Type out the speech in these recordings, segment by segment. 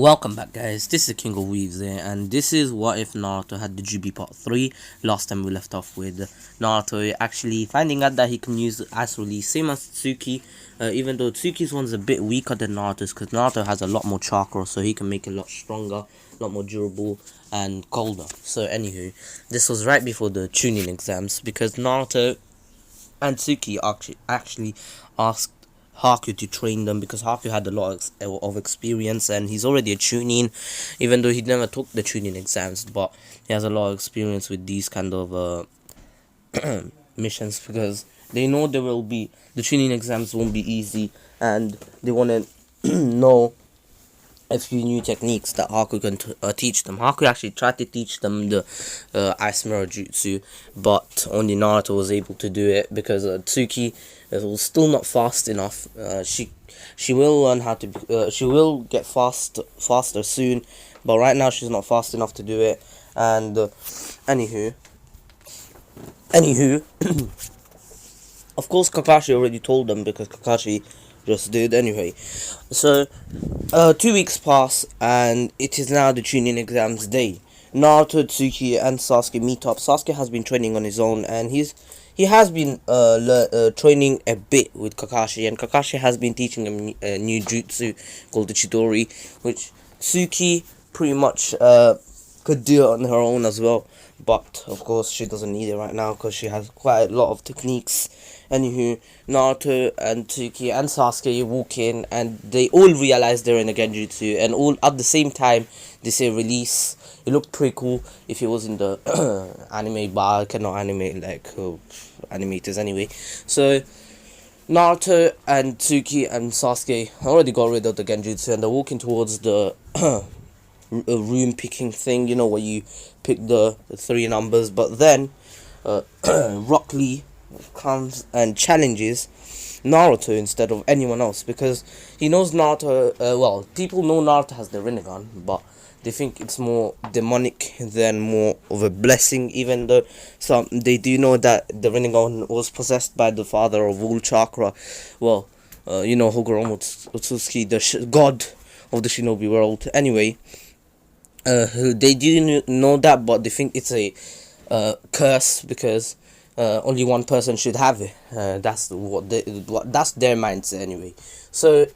Welcome back, guys. This is the King of Weaves here, and this is what if Naruto had the Juubi part 3. Last time we left off with Naruto actually finding out that he can use Ice Release, same as Tsuki, even though Tsuki's one's a bit weaker than Naruto's, because Naruto has a lot more chakra, so he can make it a lot stronger, a lot more durable, and colder. So anywho, this was right before the tuning exams, because Naruto and Tsuki actually asked Haku to train them, because Haku had a lot of experience and he's already a tuning, even though he never took the tuning exams, but he has a lot of experience with these kind of missions, because they know the tuning exams won't be easy, and they want to know a few new techniques that Haku can teach them. Haku actually tried to teach them the Ice Mirror Jutsu, but only Naruto was able to do it, because Tsuki was still not fast enough. She will learn how to. She will get faster soon, but right now she's not fast enough to do it. And anywho, of course Kakashi already told them, because Kakashi just did anyway. So 2 weeks pass and it is now the tuning exams day. Naruto, Tsuki and Sasuke meet up. Sasuke has been training on his own, and he has been training a bit with Kakashi, and Kakashi has been teaching him a new jutsu called the Chidori, which Tsuki pretty much could do it on her own as well, but of course she doesn't need it right now because she has quite a lot of techniques. Anywho, Naruto and Tsuki and Sasuke walk in, and they all realize they're in a genjutsu, and all at the same time they say release. It looked pretty cool if it was in the anime, but I cannot animate like animators anyway. So Naruto and Tsuki and Sasuke already got rid of the genjutsu, and they're walking towards the room picking thing, you know, where you pick the 3 numbers. But then Rock Lee comes and challenges Naruto instead of anyone else, because he knows Naruto, well, people know Naruto has the Rinnegan, but they think it's more demonic than more of a blessing, even though they do know that the Rinnegan was possessed by the father of all chakra. Well, you know, Hogoromo Otsutsuki, the god of the shinobi world. Anyway, they do know that, but they think it's a curse, because only one person should have it. That's that's their mindset anyway. So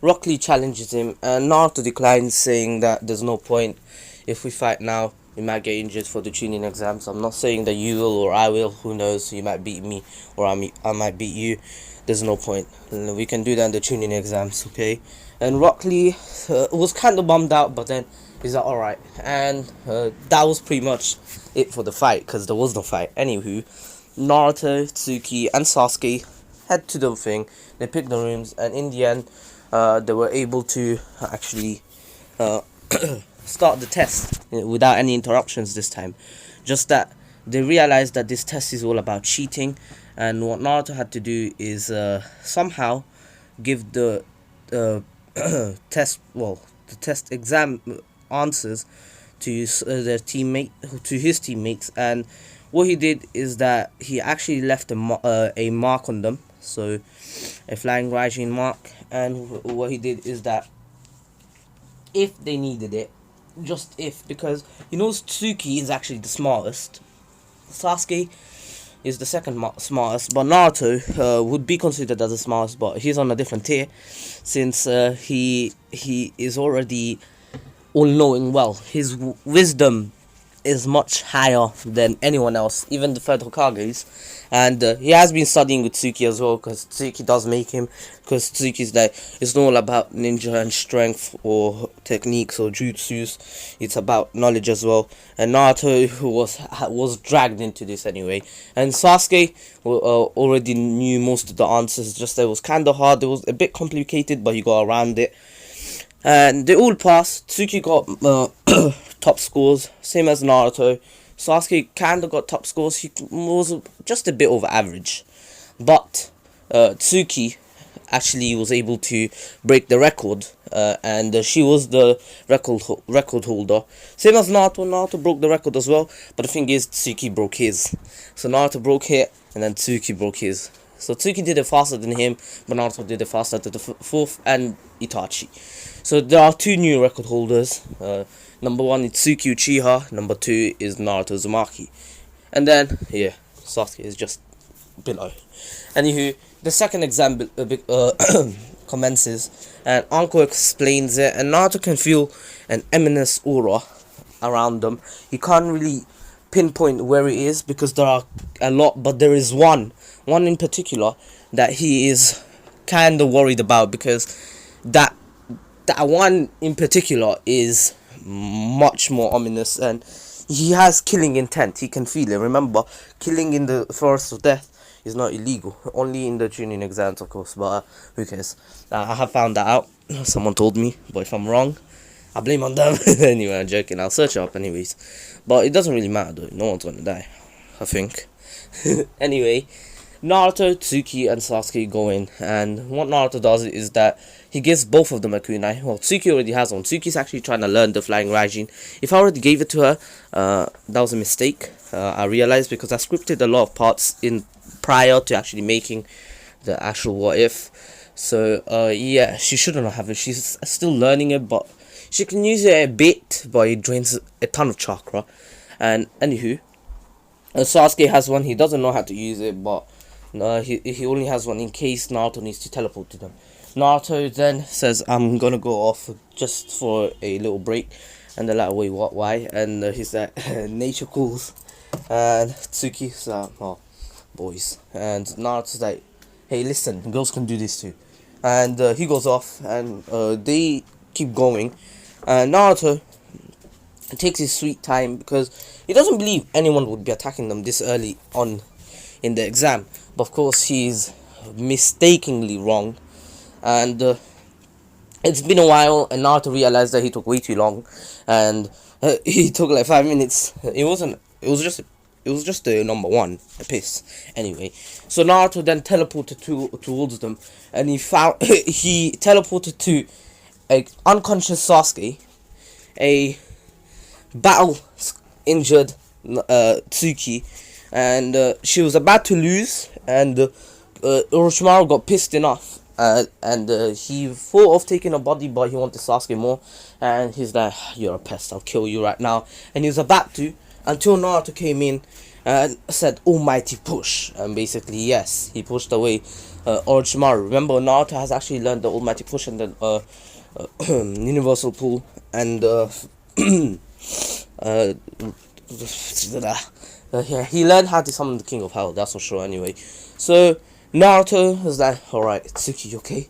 Rock Lee challenges him, and Naruto declines, saying that there's no point. If we fight now, we might get injured for the tuning exams. I'm not saying that you will or I will. Who knows? You might beat me, or I might beat you. There's no point. We can do that in the tuning exams, okay? And Rock Lee was kind of bummed out, but then he's like, alright. And that was pretty much it for the fight, because there was no fight. Anywho, Naruto, Tsuki and Sasuke head to the thing. They pick the rooms, and in the end they were able to actually start the test without any interruptions this time. Just that they realized that this test is all about cheating, and what Naruto had to do is somehow give the test exam answers to his teammates, and what he did is that he actually left a mark on them, so a flying Raijin mark. And what he did is that if they needed it, just if, because he knows Tsuki is actually the smartest, Sasuke is the second smartest, but Naruto would be considered as the smartest, but he's on a different tier, since he is already all-knowing. Well, his wisdom is much higher than anyone else, even the third Hokages, and he has been studying with Tsuki as well, because Tsuki does make him, because Tsuki's like, it's not all about ninja and strength or techniques or jutsus, it's about knowledge as well. And Naruto was dragged into this anyway, and Sasuke already knew most of the answers, just that it was kind of hard, it was a bit complicated, but he got around it. And they all passed. Tsuki got top scores, same as Naruto. Sasuke kinda got top scores. He was just a bit over average, but Tsuki actually was able to break the record, and she was the record holder. Same as Naruto. Naruto broke the record as well, but the thing is, Tsuki broke his. So Naruto broke it, and then Tsuki broke his. So Tsuki did it faster than him, but Naruto did it faster to the 4th and Itachi. So there are two new record holders. Number one is Tsuki Uchiha. Number two is Naruto Uzumaki. And then, yeah, Sasuke is just below. Anywho, the second exam commences, and Anko explains it, and Naruto can feel an ominous aura around them. He can't really pinpoint where it is because there are a lot, but there is one in particular that he is kind of worried about, because that one in particular is much more ominous, and he has killing intent. He can feel it. Remember, killing in the forest of death is not illegal, only in the tuning exams, of course, but who cares. I have found that out. Someone told me, but if I'm wrong, I blame on them. Anyway, I'm joking. I'll search it up anyways, but it doesn't really matter though. No one's gonna die, I think. Anyway, Naruto, Tsuki, and Sasuke go in, and what Naruto does is that he gives both of them a kunai. Well, Tsuki already has one. Tsuki's actually trying to learn the flying Raijin. If I already gave it to her, that was a mistake. I realized, because I scripted a lot of parts in prior to actually making the actual what if. So yeah, she shouldn't have it. She's still learning it, but she can use it a bit, but it drains a ton of chakra. And anywho, Sasuke has one. He doesn't know how to use it, but he only has one in case Naruto needs to teleport to them. Naruto then says, I'm gonna go off just for a little break, and they're like, wait, what, why? And he's like, nature calls. And Tsuki's like, oh, boys. And Naruto's like, hey, listen, girls can do this too. And he goes off, and they keep going, and Naruto takes his sweet time, because he doesn't believe anyone would be attacking them this early on in the exam. But of course, he's mistakenly wrong. And it's been a while, and Naruto realized that he took way too long, and he took like 5 minutes. It was just the number one, a piss. Anyway, so Naruto then teleported towards them, and he teleported to a unconscious Sasuke, a battle injured Tsuki, and she was about to lose, and Orochimaru got pissed enough, and he thought of taking a body, but he wanted Sasuke more, and he's like, you're a pest, I'll kill you right now. And he was about to, until Naruto came in and said, almighty push, and basically, yes, he pushed away Orochimaru. Remember, Naruto has actually learned the almighty push and the universal pull, and yeah, he learned how to summon the King of Hell, that's for sure. Anyway, so Naruto was like, alright, Tsuki, okay?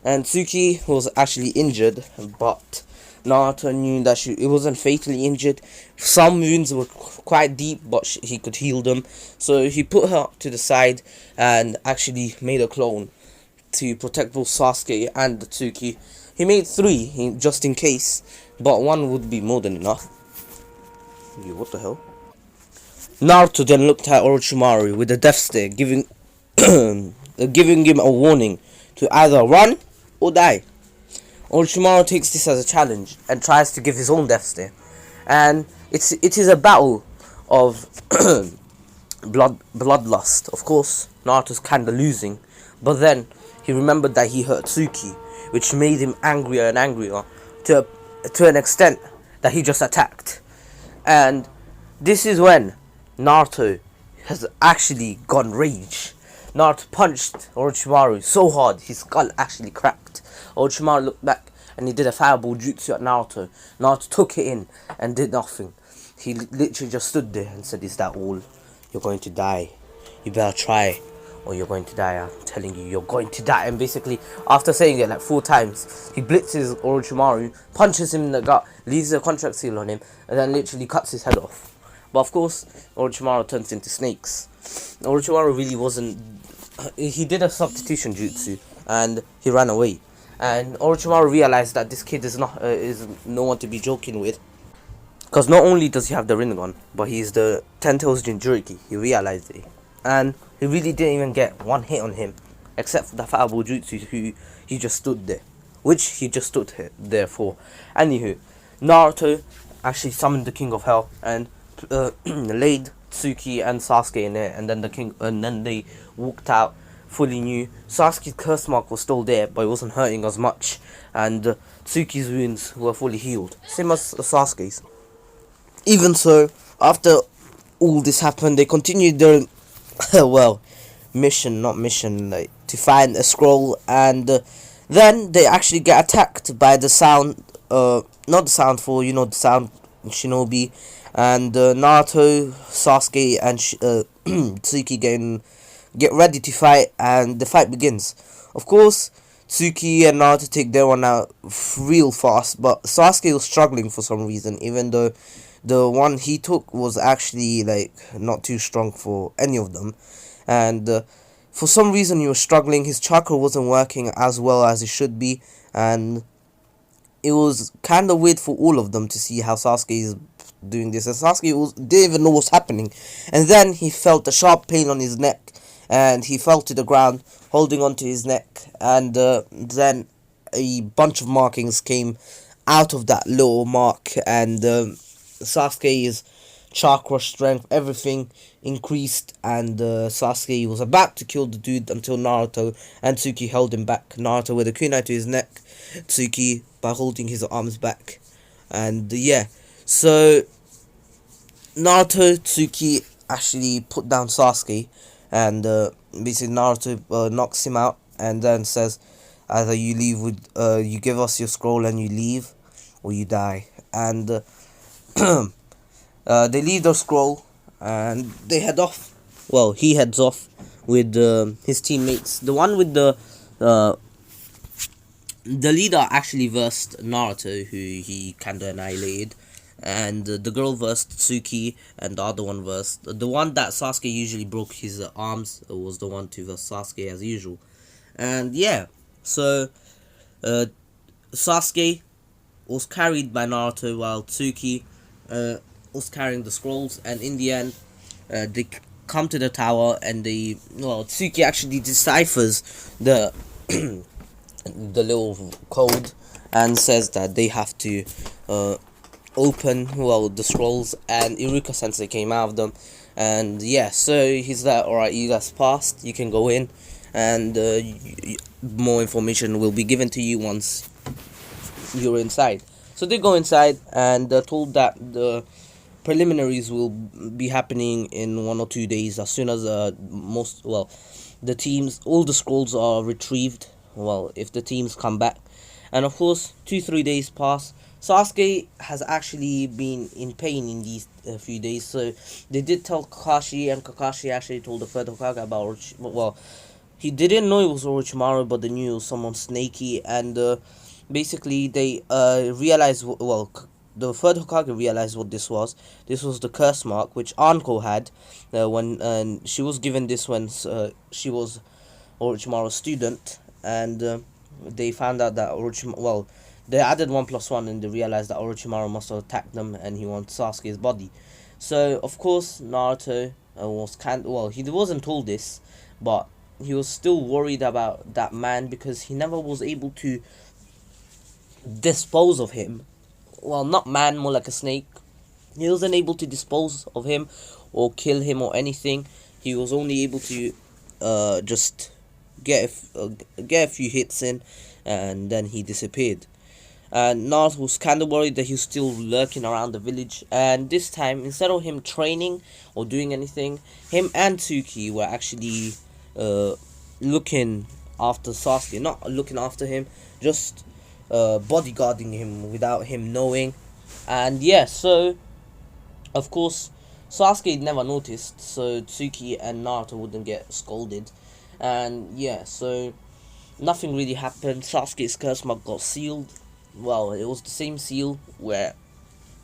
And Tsuki was actually injured, but Naruto knew that it wasn't fatally injured. Some wounds were quite deep, but he could heal them. So he put her to the side and actually made a clone to protect both Sasuke and Tsuki. He made 3 just in case, but 1 would be more than enough. What the hell? Naruto then looked at Orochimaru with a death stare, giving him a warning to either run or die. Orochimaru takes this as a challenge and tries to give his own death stare, and it is a battle of bloodlust. Of course, Naruto's kinda losing, but then he remembered that he hurt Tsuki, which made him angrier and angrier to an extent that he just attacked. And this is when Naruto has actually gone rage. Naruto punched Orochimaru so hard his skull actually cracked. Orochimaru looked back and he did a fireball jutsu at Naruto. Naruto took it in and did nothing. He literally just stood there and said, is that all? You're going to die. You better try or you're going to die. I'm telling you, you're going to die. And basically, after saying it like 4 times, he blitzes Orochimaru, punches him in the gut, leaves a contract seal on him, and then literally cuts his head off. But of course, Orochimaru turns into snakes. Orochimaru really wasn't... He did a substitution jutsu, and he ran away. And Orochimaru realized that this kid is no one to be joking with. Because not only does he have the Rinnegan, but he's the 10 Tails Jinchuriki. He realized it. And he really didn't even get 1 hit on him. Except for the fireball jutsu, he just stood there. Which he just stood there for. Anywho, Naruto actually summoned the King of Hell and laid Tsuki and Sasuke in it, and then they walked out fully knew, Sasuke's curse mark was still there, but it wasn't hurting as much, and Tsuki's wounds were fully healed, same as Sasuke's. Even so, after all this happened, they continued their well, mission, not mission, like, to find a scroll, and then they actually get attacked by the sound, not the sound for, the sound shinobi, and Naruto, Sasuke, and Tsuki get ready to fight, and the fight begins. Of course, Tsuki and Naruto take their one out real fast, but Sasuke was struggling for some reason, even though the one he took was actually, like, not too strong for any of them. And for some reason he was struggling, his chakra wasn't working as well as it should be, and it was kind of weird for all of them to see how Sasuke is doing this, and didn't even know what's happening. And then he felt a sharp pain on his neck, and he fell to the ground, holding onto his neck, and then a bunch of markings came out of that little mark, and Sasuke's chakra strength, everything increased, and Sasuke was about to kill the dude until Naruto and Tsuki held him back. Naruto with a kunai to his neck, Tsuki by holding his arms back. And yeah, so Naruto, Tsuki actually put down Sasuke, and basically Naruto knocks him out, and then says, either you leave with, you give us your scroll and you leave, or you die. And they leave the scroll, and they head off. Well, he heads off with his teammates. The one with the leader actually versed Naruto, who he kinda annihilated, and the girl versed Tsuki, and the other one versed the one that Sasuke usually broke his arms, was the one to verse Sasuke as usual. And yeah, so Sasuke was carried by Naruto, while Tsuki was carrying the scrolls, and in the end they come to the tower, and Tsuki actually deciphers the the little code, and says that they have to open the scrolls, and Iruka Sensei came out of them. And yeah, so he's like, alright, you guys passed, you can go in, and more information will be given to you once you're inside. So they go inside, and they're told that the preliminaries will be happening in 1 or 2 days, as soon as the teams, all the scrolls are retrieved, if the teams come back. And of course, 2-3 days pass. Sasuke has actually been in pain in these few days, so they did tell Kakashi, and Kakashi actually told the third Hokage about he didn't know it was Orochimaru, but they knew it was someone snaky, and basically they realized, the third Hokage realized what this was. This was the curse mark which Anko had when she was given this when she was Orochimaru's student, and they found out that they added 1+1, and they realized that Orochimaru must have attacked them, and he wants Sasuke's body. So of course Naruto he wasn't told this, but he was still worried about that man, because he never was able to dispose of him. Not man, more like a snake. He wasn't able to dispose of him or kill him or anything. He was only able to just get a few hits in, and then he disappeared. And Naruto was kind of worried that he was still lurking around the village, and this time, instead of him training or doing anything, him and Tsuki were actually looking after Sasuke. Not looking after him, just bodyguarding him without him knowing. And yeah, so of course Sasuke never noticed, so Tsuki and Naruto wouldn't get scolded. And yeah, so nothing really happened. Sasuke's curse mark got sealed. It was the same seal where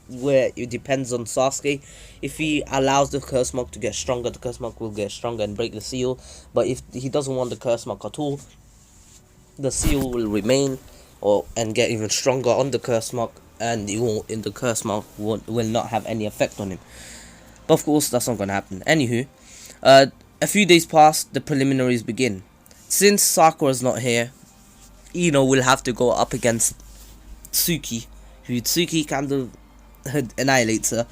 it depends on Sasuke. If he allows the curse mark to get stronger, the curse mark will get stronger and break the seal. But if he doesn't want the curse mark at all, the seal will remain and get even stronger on the curse mark, and the curse mark will not have any effect on him. But of course, that's not going to happen. Anywho, a few days pass, the preliminaries begin. Since Sakura's not here, will have to go up against Tsuki, who Tsuki kind of annihilates her.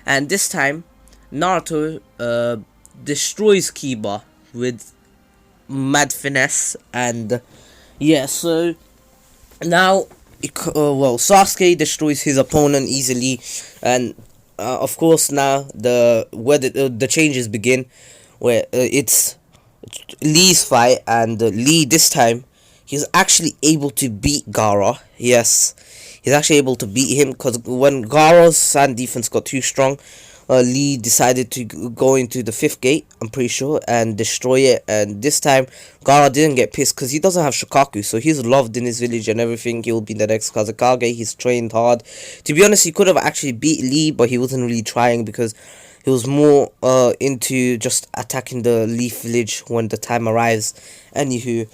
And this time, Naruto destroys Kiba with mad finesse, and yeah. So now, Sasuke destroys his opponent easily, and of course now the changes begin, where it's Lee's fight, and Lee this time he's actually able to beat Gaara. Yes, he's actually able to beat him, because when Gaara's sand defense got too strong, Lee decided to go into the fifth gate, I'm pretty sure, and destroy it. And this time, Gaara didn't get pissed because he doesn't have Shikaku, so he's loved in his village and everything. He'll be the next Kazekage. He's trained hard. To be honest, he could have actually beat Lee, but he wasn't really trying because he was more into just attacking the Leaf Village when the time arrives. Anywho,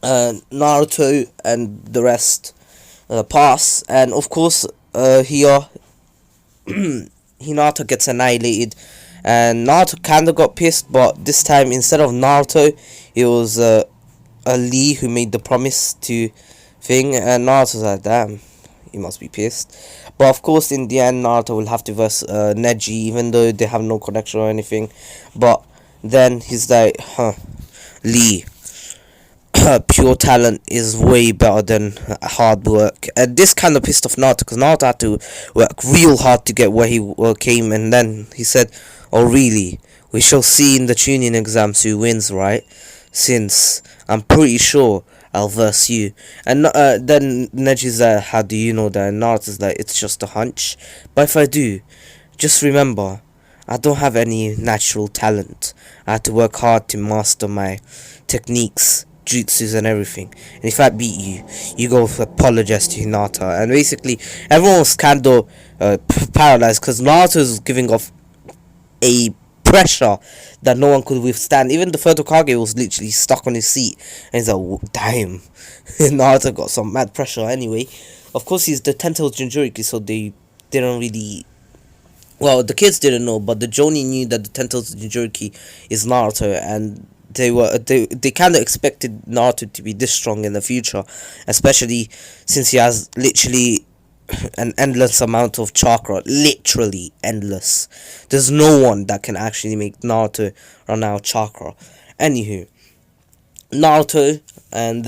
Naruto and the rest pass, and of course, here Hinata gets annihilated, and Naruto kinda got pissed, but this time instead of Naruto, it was a Lee who made the promise to thing, and Naruto's like, damn, he must be pissed. But of course, in the end, Naruto will have to verse Neji, even though they have no connection or anything. But then he's like, Lee, pure talent is way better than hard work. And this kind of pissed off Naruto, because Naruto had to work real hard to get where he came. And then he said, oh really, we shall see in the tuning exams who wins, right? Since I'm pretty sure I'll verse you. And then Neji's like, how do you know that? And Naruto's like, it's just a hunch, but if I do, just remember, I don't have any natural talent. I had to work hard to master my techniques, jutsus and everything. And if I beat you, you go apologize to Hinata. And basically, everyone was kind of paralyzed, because Naruto was giving off a pressure that no one could withstand. Even the third Hokage was literally stuck on his seat, and he's like, damn, Naruto got some mad pressure. Anyway, of course, he's the 10 tails Jinchuriki, so they didn't really, well, the kids didn't know, but the Jonin knew that the 10 tails Jinchuriki is Naruto, and they kind of expected Naruto to be this strong in the future, especially since he has literally an endless amount of chakra, literally endless. There's no one that can actually make Naruto run out of chakra. Anywho, Naruto and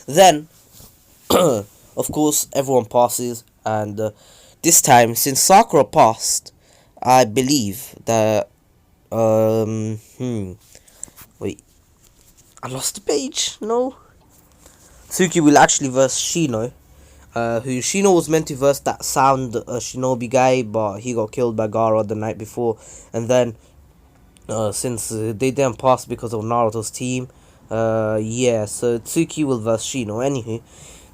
then of course everyone passes, and this time, since Sakura passed, I believe that wait, I lost the page. No, Tsuki will actually verse Shino. Who Shino was meant to verse that sound shinobi guy, but he got killed by Gaara the night before. And then since they didn't pass because of Naruto's team, yeah, so Tsuki will verse Shino. Anywho,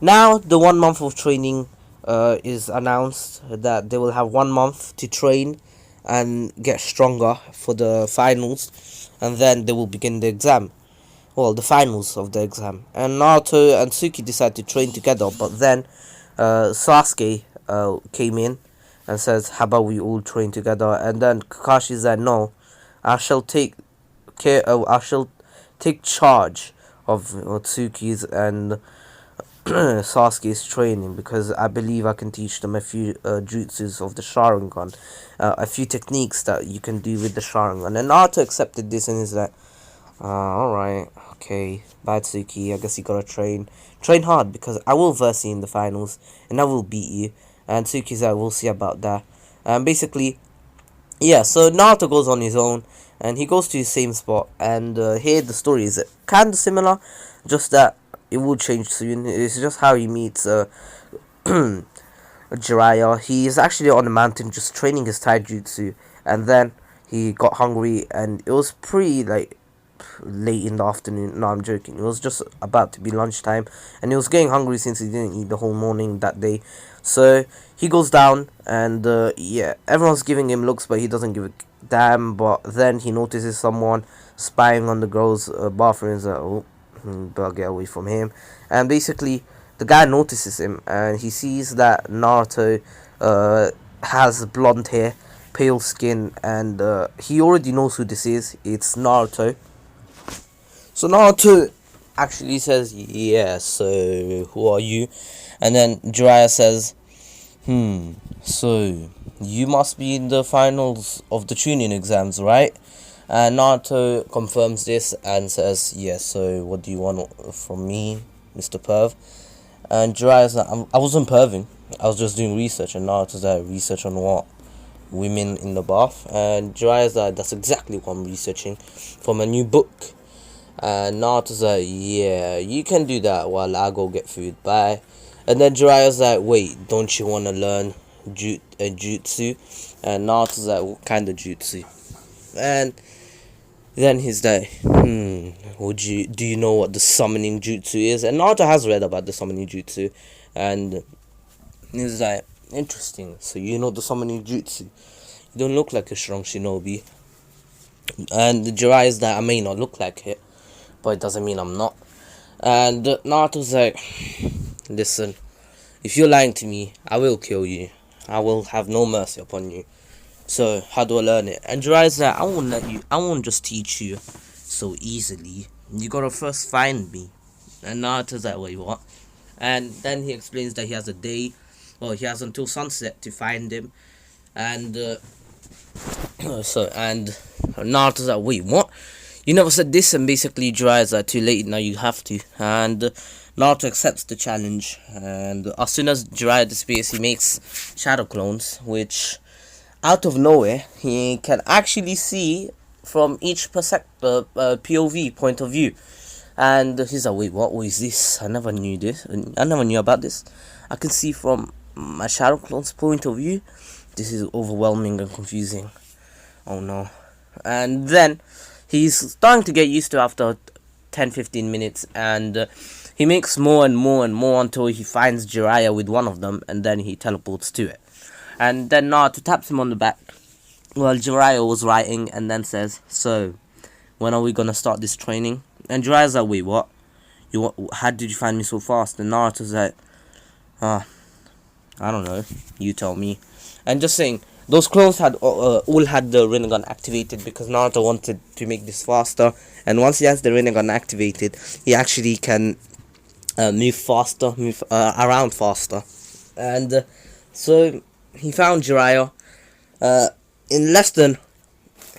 now the 1 month of training is announced, that they will have 1 month to train and get stronger for the finals, and then they will begin the exam. Well, the finals of the exam. And Naruto and Tsuki decide to train together, but then Sasuke came in and says, how about we all train together? And then Kakashi said, no, I shall take charge of Tsuki's and Sasuke's training, because I believe I can teach them a few jutsus of the Sharingan, a few techniques that you can do with the Sharingan. And Naruto accepted this, and he's like, alright, okay, bad Tsuki, I guess you gotta train hard, because I will verse you in the finals, and I will beat you. And Tsuki's like, we'll see about that. And basically, yeah, so Naruto goes on his own, and he goes to his same spot, and here the story is kinda similar, just that it will change soon. It's just how he meets Jiraiya. He is actually on the mountain just training his taijutsu, and then he got hungry, and it was pretty, like, late in the afternoon. No, I'm joking. It was just about to be lunchtime, and he was getting hungry since he didn't eat the whole morning that day. So he goes down, and yeah, everyone's giving him looks, but he doesn't give a damn. But then he notices someone spying on the girl's bathroom. He's like, oh, better get away from him. And basically, the guy notices him, and he sees that Naruto has blonde hair, pale skin, and he already knows who this is. It's Naruto. So Naruto actually says, yeah, so who are you? And then Jiraiya says, so you must be in the finals of the tuning exams, right? And Naruto confirms this and says, "Yes, so what do you want from me, Mr. Perv?" And Jiraiya's like, I wasn't perving. I was just doing research." And Naruto's like, "Research on what? Women in the bath?" And Jiraiya's like, "That's exactly what I'm researching from a new book." And Naruto's like, "Yeah, you can do that while I go get food. Bye." And then Jiraiya's like, "Wait, don't you want to learn jutsu?" And Naruto's like, "What kind of jutsu?" And then he's like, do you know what the summoning jutsu is?" And Naruto has read about the summoning jutsu. And he's like, "Interesting. So you know the summoning jutsu. You don't look like a strong shinobi." And Jiraiya's like, "I may not look like it, but it doesn't mean I'm not." And Naruto's like, "Listen, if you're lying to me, I will kill you. I will have no mercy upon you. So how do I learn it?" And Jiraiya's like, I won't just teach you so easily. You gotta first find me." And Naruto's like, "Wait, what?" And then he explains that he has a day, well, he has until sunset to find him. And and Naruto's like, "Wait, what? You never said this." And basically Jiraiya's like, "Too late, now you have to." And Naruto accepts the challenge. And as soon as Jiraiya disappears, he makes shadow clones, which out of nowhere he can actually see from each POV point of view. And he's like, "Wait, what is this? I never knew this. I never knew about this. I can see from my shadow clone's point of view. This is overwhelming and confusing. Oh no." And then he's starting to get used to after 10-15 minutes. And he makes more and more and more until he finds Jiraiya with one of them. And then he teleports to it. And then Naruto taps him on the back while Jiraiya was writing, and then says, "So, when are we gonna start this training?" And Jiraiya's like, "Wait, what? How did you find me so fast?" And Naruto's like, I don't know. You tell me." And just saying, those clones had all had the Rinnegan activated because Naruto wanted to make this faster. And once he has the Rinnegan activated, he actually can move around faster. And so he found Jiraiya in less than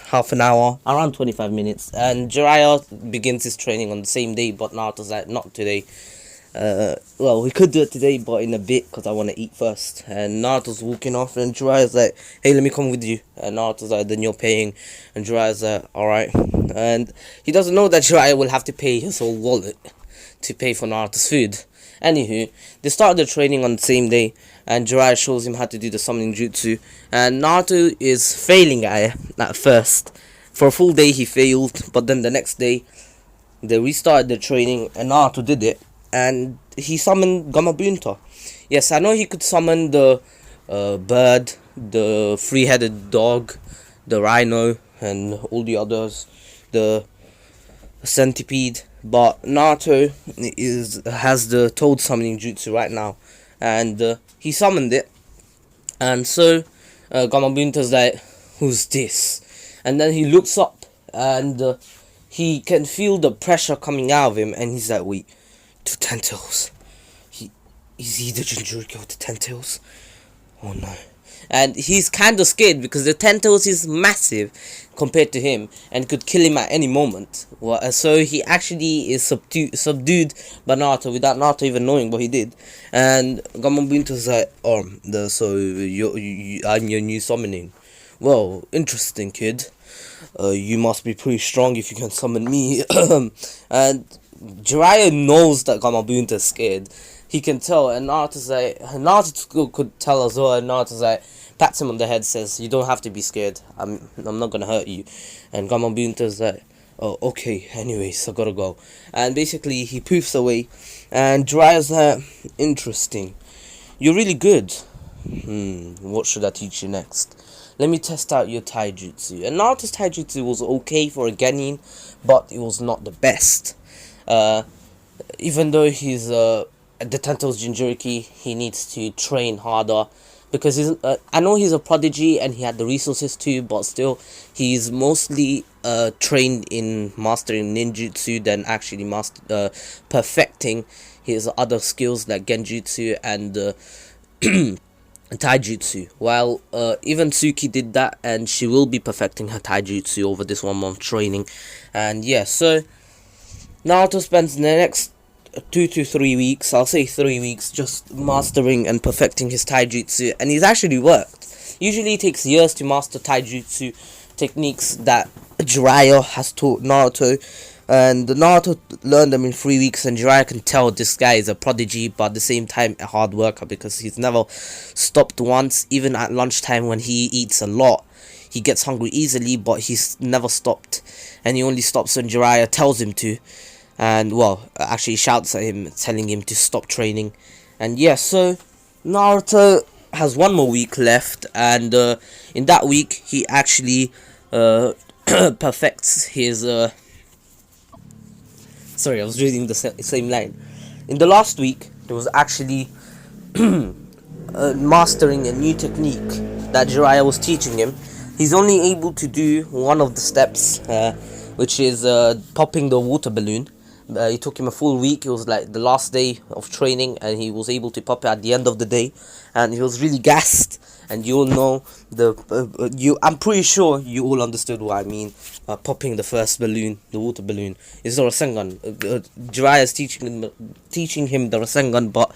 half an hour, around 25 minutes. And Jiraiya begins his training on the same day, but Naruto's like, "Not today. Well, we could do it today, but in a bit, because I want to eat first." And Naruto's walking off, and Jiraiya's like, "Hey, let me come with you." And Naruto's like, "Then you're paying." And Jiraiya's like, "Alright." And he doesn't know that Jiraiya will have to pay his whole wallet to pay for Naruto's food. Anywho, they started the training on the same day, and Jiraiya shows him how to do the summoning jutsu. And Naruto is failing at it at first. For a full day he failed, but then the next day they restarted the training and Naruto did it. And he summoned Gamabunta. Yes, I know he could summon the bird, the three-headed dog, the rhino, and all the others, the centipede. But Naruto has the toad summoning jutsu right now, and he summoned it. And so Gamabunta's like, "Who's this?" And then he looks up, and he can feel the pressure coming out of him, and he's like, "Wait, 2 10-tails. Is he the Jinchuriki with the 10-tails? Oh no." And he's kind of scared because the 10-tails is massive compared to him and could kill him at any moment. So he actually is subdued by Naruto without Naruto even knowing what he did. And Gamabunta's like, I'm your new summoning. Well, interesting, kid. You must be pretty strong if you can summon me." And Jiraiya knows that Gamabunta's scared. He can tell, and Naruto's like, Naruto could tell as well. And Naruto's like, pats him on the head, says, "You don't have to be scared. I'm not gonna hurt you." And Gamabunta's like, "Oh, okay. Anyways, I gotta go." And basically, he poofs away. And Jiraiya's like, "Interesting. You're really good. What should I teach you next? Let me test out your taijutsu." And Naruto's taijutsu was okay for a genin, but it was not the best. Even though he's the 10-tails Jinchuriki, he needs to train harder because I know he's a prodigy and he had the resources too, but still he's mostly trained in mastering ninjutsu than actually perfecting his other skills like genjutsu and taijutsu. While even Tsuki did that, and she will be perfecting her taijutsu over this 1 month training. And yeah, so Naruto spends the next 2 to 3 weeks, I'll say 3 weeks, just mastering and perfecting his taijutsu, and he's actually worked. Usually it takes years to master taijutsu techniques that Jiraiya has taught Naruto, and Naruto learned them in 3 weeks, and Jiraiya can tell this guy is a prodigy, but at the same time a hard worker, because he's never stopped once. Even at lunchtime when he eats a lot, he gets hungry easily, but he's never stopped, and he only stops when Jiraiya tells him to. And well, actually shouts at him, telling him to stop training. And yeah, so Naruto has 1 more week left, and in that week he actually perfects his sorry, I was reading the same line. In the last week there was actually mastering a new technique that Jiraiya was teaching him. He's only able to do one of the steps, which is popping the water balloon. It took him a full week. It was like the last day of training, and he was able to pop it at the end of the day, and he was really gassed. And you all know I'm pretty sure you all understood what I mean. Popping the first balloon, the water balloon, is the Rasengan. Jiraiya is teaching him the Rasengan, but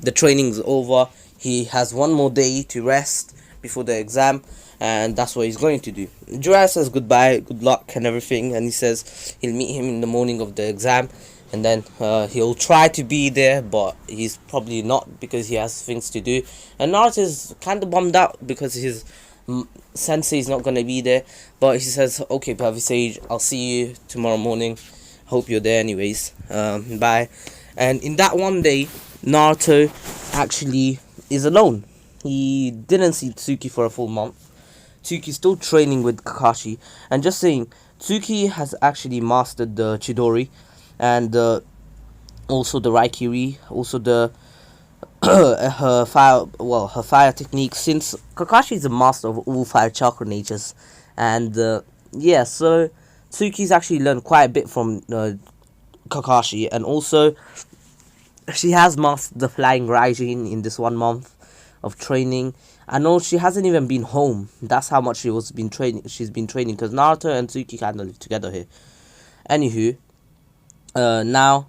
the training's over. He has 1 more day to rest before the exam, and that's what he's going to do. Jiraiya says goodbye, good luck, and everything, and he says he'll meet him in the morning of the exam, and then he'll try to be there, but he's probably not, because he has things to do. And Naruto is kind of bummed out because his sensei is not going to be there, but he says, okay, Pavi Sage, I'll see you tomorrow morning. Hope you're there anyways. Bye. And in that one day, Naruto actually is alone. He didn't see Tsuki for a full month. Tsuki's still training with Kakashi. And just saying, Tsuki has actually mastered the Chidori, and also the Raikiri, also the her fire technique, since Kakashi is a master of all 5 chakra natures. And yeah, so Tsuki's actually learned quite a bit from Kakashi, and also she has mastered the flying Raijin in this 1 month of training. I know she hasn't even been home. That's how much she's been training, because Naruto and Tsuki kind of live together here. Anywho, now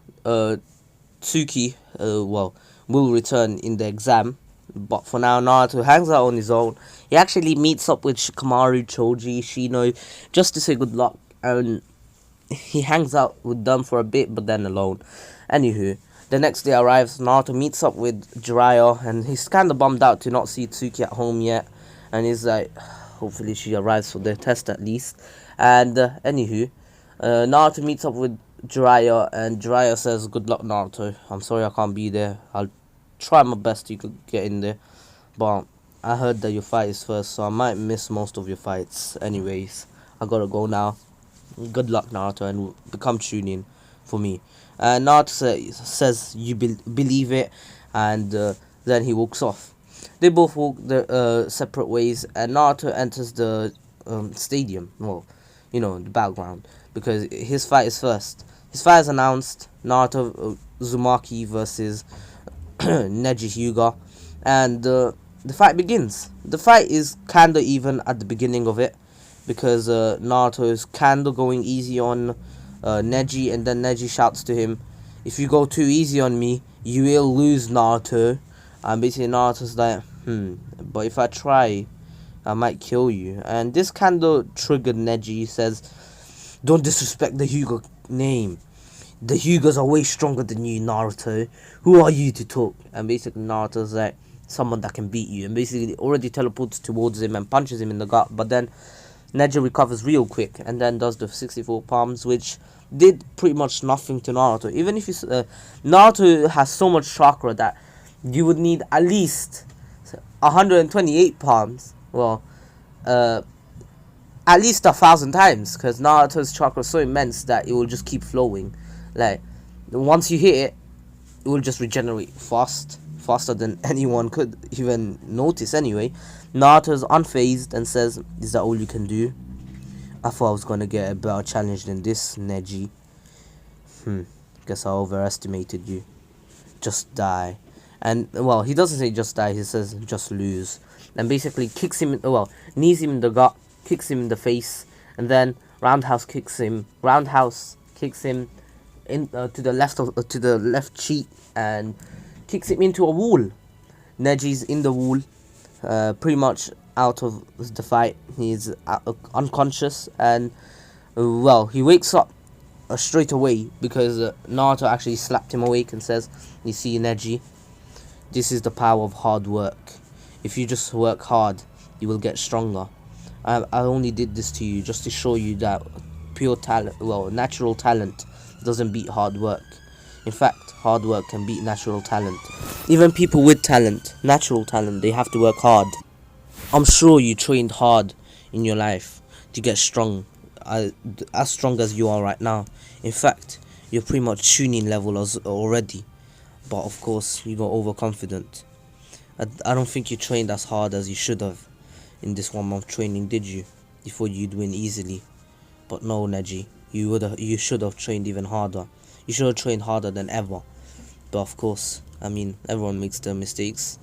Tsuki will return in the exam, but for now Naruto hangs out on his own. He actually meets up with Shikamaru, Choji, Shino, just to say good luck, and he hangs out with them for a bit, but then alone. Anywho, the next day arrives. Naruto meets up with Jiraiya, and he's kind of bummed out to not see Tsuki at home yet, and he's like, hopefully she arrives for the test at least. And anywho, Naruto meets up with Jiraiya, and Jiraiya says, good luck, Naruto. I'm sorry I can't be there. I'll try my best to get in there, but I heard that your fight is first, so I might miss most of your fights. Anyways, I gotta go now. Good luck, Naruto, and become Chunin for me. And Naruto says you believe it, and then he walks off. They both walk their separate ways, and Naruto enters the stadium. Well, you know, the battleground, because his fight is first. His fight is announced: Naruto Uzumaki versus Neji Hyuga, and the fight begins. The fight is kinda even at the beginning of it, because Naruto is kinda going easy on Neji, and then Neji shouts to him, if you go too easy on me, you will lose, Naruto. And basically Naruto's like, but if I try, I might kill you. And this kinda triggered Neji. He says, don't disrespect the Hyuga name. The Hyugas are way stronger than you, Naruto. Who are you to talk? And basically Naruto's like, someone that can beat you. And basically already teleports towards him and punches him in the gut, but then Neji recovers real quick, and then does the 64 palms, which did pretty much nothing to Naruto. Even if you Naruto has so much chakra that you would need at least 128 palms. Well, at least 1,000 times, because Naruto's chakra is so immense that it will just keep flowing. Like, once you hit it, it will just regenerate faster than anyone could even notice. Anyway, Naruto's unfazed and says, is that all you can do? I thought I was gonna get a better challenge than this, Neji. Guess I overestimated you. Just die. And well, he doesn't say just die, he says just lose. And basically kicks him, well, knees him in the gut, kicks him in the face, and then roundhouse kicks him in to the left cheek, and kicks him into a wall. Neji's in the wall, pretty much out of the fight. He's unconscious, and well, he wakes up straight away because Naruto actually slapped him awake and says, "You see, Neji, this is the power of hard work. If you just work hard, you will get stronger. I only did this to you just to show you that pure talent, well, natural talent doesn't beat hard work. In fact, hard work can beat natural talent. Even people with talent, natural talent, they have to work hard. I'm sure you trained hard in your life to get strong, as strong as you are right now. In fact, you're pretty much tuning level already. But of course, you got overconfident. I don't think you trained as hard as you should have in this 1 month training, did you? You thought you'd win easily. But no, Neji, you should have trained even harder. You should have trained harder than ever. But of course, I mean, everyone makes their mistakes.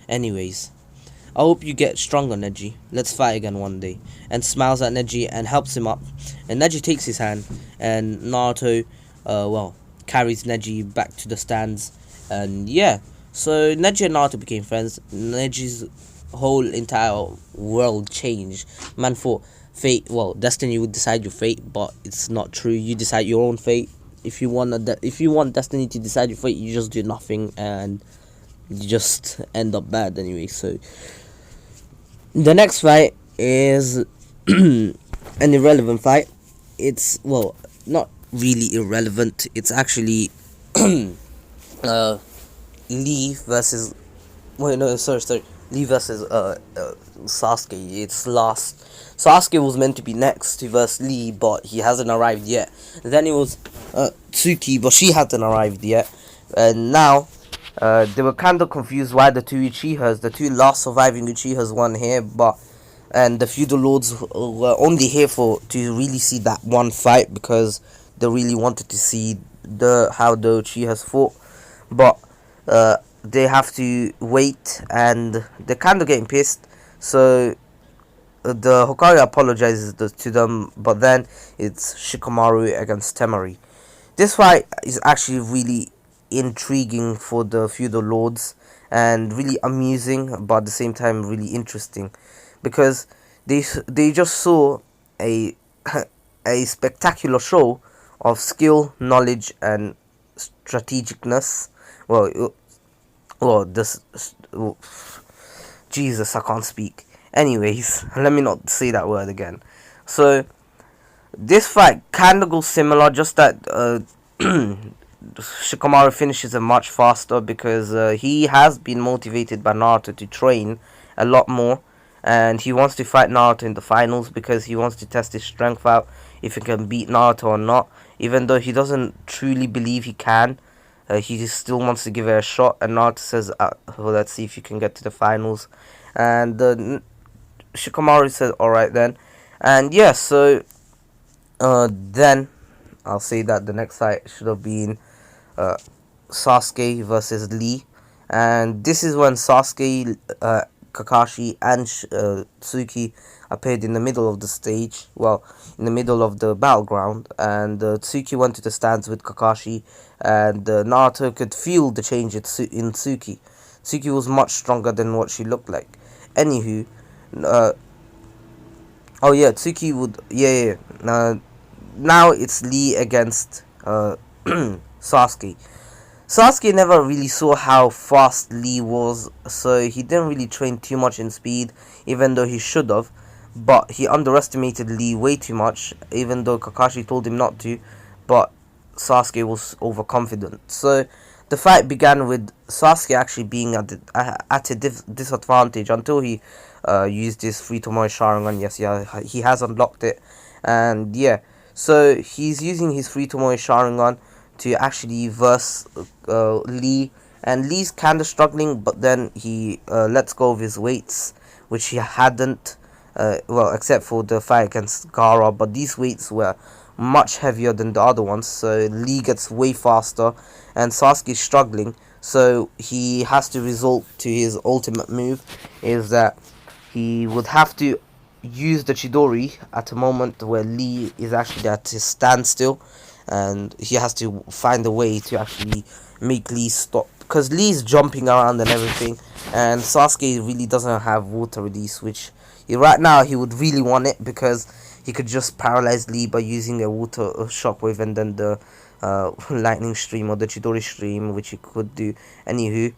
Anyways, I hope you get stronger, Neji. Let's fight again one day." And smiles at Neji and helps him up. And Neji takes his hand, and Naruto, well, carries Neji back to the stands. And yeah, so Neji and Naruto became friends. Neji's whole entire world changed. Man thought fate, well, destiny would decide your fate, but it's not true. You decide your own fate. If you want destiny to decide your fate, you just do nothing, and you just end up bad anyway. So the next fight is an irrelevant fight. It's, well, not really irrelevant. It's actually Lee versus, wait, no, sorry, Lee versus Sasuke. It's last. Sasuke was meant to be next to verse Lee, but he hasn't arrived yet. Then it was Tsuki, but she hasn't arrived yet. And now they were kind of confused why the two last surviving Uchihas weren't here, and the feudal lords were only here to really see that one fight, because they really wanted to see how the Uchihas fought. But they have to wait, and they're kind of getting pissed. So the Hokage apologizes to them, but then it's Shikamaru against Temari. This fight is actually really intriguing for the feudal lords, and really amusing, but at the same time really interesting, because they just saw a a spectacular show of skill, knowledge, and strategicness. Jesus, I can't speak. Anyways, let me not say that word again. So this fight kind of goes similar, just that Shikamaru finishes it much faster, because he has been motivated by Naruto to train a lot more, and he wants to fight Naruto in the finals because he wants to test his strength out, if he can beat Naruto or not. Even though he doesn't truly believe he can, he still wants to give it a shot. And Naruto says, well, let's see if you can get to the finals. And Shikamaru says, alright then. And yeah, so then I'll say that the next fight should have been Sasuke versus Lee. And this is when Sasuke, Kakashi, and Tsuki appeared in the middle of the stage, well, in the middle of the battleground, and Tsuki went to the stands with Kakashi, and Naruto could feel the change in Tsuki. Tsuki was much stronger than what she looked like. Anywho, oh yeah, Tsuki would, now it's Lee against Sasuke. Sasuke never really saw how fast Lee was, so he didn't really train too much in speed, even though he should have. But he underestimated Lee way too much, even though Kakashi told him not to. But Sasuke was overconfident. So the fight began with Sasuke actually being at a disadvantage until he used his free Tomoe Sharingan. Yes, yeah, he has unlocked it. And yeah, so he's using his free Tomoe Sharingan to actually verse Lee, and Lee's kind of struggling, but then he lets go of his weights, which he hadn't, well, except for the fight against Gaara, but these weights were much heavier than the other ones, so Lee gets way faster, and Sasuke's struggling, So he has to resort to his ultimate move, is that he would have to use the Chidori at a moment where Lee is actually at his standstill, and he has to find a way to actually make Lee stop, because Lee's jumping around and everything, and Sasuke really doesn't have water release, which right now he would really want it, because he could just paralyze Lee by using a water shockwave and then the lightning stream or the Chidori stream, which he could do. Anywho,